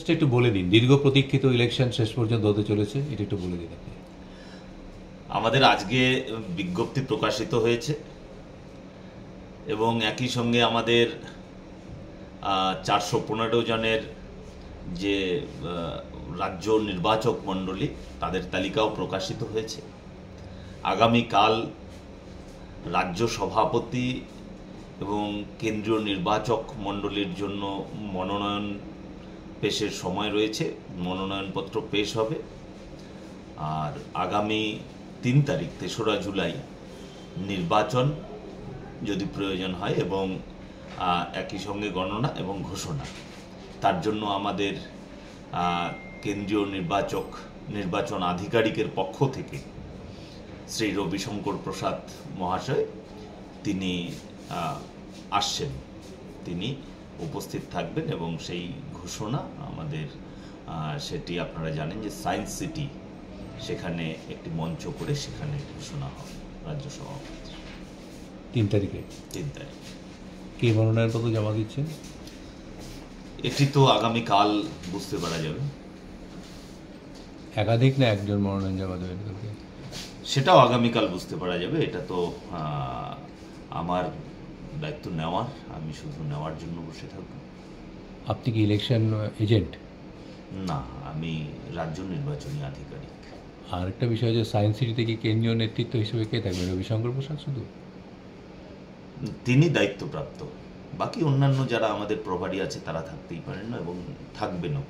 প্রসেসটা একটু বলে দিন, দীর্ঘ প্রতীক্ষিত ইলেকশন শেষ পর্যন্ত হতে চলেছে, এটা একটু বলে দিন আপনি। আমাদের আজকে বিজ্ঞপ্তি প্রকাশিত হয়েছে এবং একই সঙ্গে আমাদের 415 জনের যে রাজ্য নির্বাচক মণ্ডলী তাদের তালিকাও প্রকাশিত হয়েছে। আগামীকাল রাজ্য সভাপতি এবং কেন্দ্রীয় নির্বাচক মণ্ডলীর জন্য মনোনয়ন পেশের সময় রয়েছে, মনোনয়নপত্র পেশ হবে। আর আগামী 3 তারিখ 3রা জুলাই নির্বাচন যদি প্রয়োজন হয় এবং একই সঙ্গে গণনা এবং ঘোষণা। তার জন্য আমাদের কেন্দ্রীয় নির্বাচন আধিকারিকের পক্ষ থেকে শ্রী রবিশঙ্কর প্রসাদ মহাশয় তিনি আসছেন, তিনি উপস্থিত থাকবেন এবং সেই ঘোষণা আমাদের সেটি আপনারা জানেন যে সায়েন্স সিটি, সেখানে একটি মঞ্চ করে সেখানে ঘোষণা হবে রাজ্য সভাপতি 3 তারিখে। 3 তারিখ। কে মনোনয়নপত্র জমা দিচ্ছেন? এটি তো আগামীকাল বুঝতে পারা যাবে। একাধিক না একজন মনোনয়ন জমা দেবেন? সেটাও আগামীকাল বুঝতে পারা যাবে। এটা তো আমার দায়িত্ব নেওয়ার, আমি শুধু নেওয়ার জন্য বসে থাকব। আপনি কি ইলেকশন এজেন্ট? না, আমি রাজ্য নির্বাচনী আধিকারিক। আর একটা বিষয় যে সায়েন্স সিটিতে কি কেন্দ্রীয় নেতৃত্ব হিসেবে কে থাকবে? রবিশঙ্কর প্রসাদ শুধু? তিনি দায়িত্বপ্রাপ্ত, বাকি অন্যান্য যারা আমাদের প্রভারী আছে তারা থাকতেই পারেন না এবং থাকবেনও।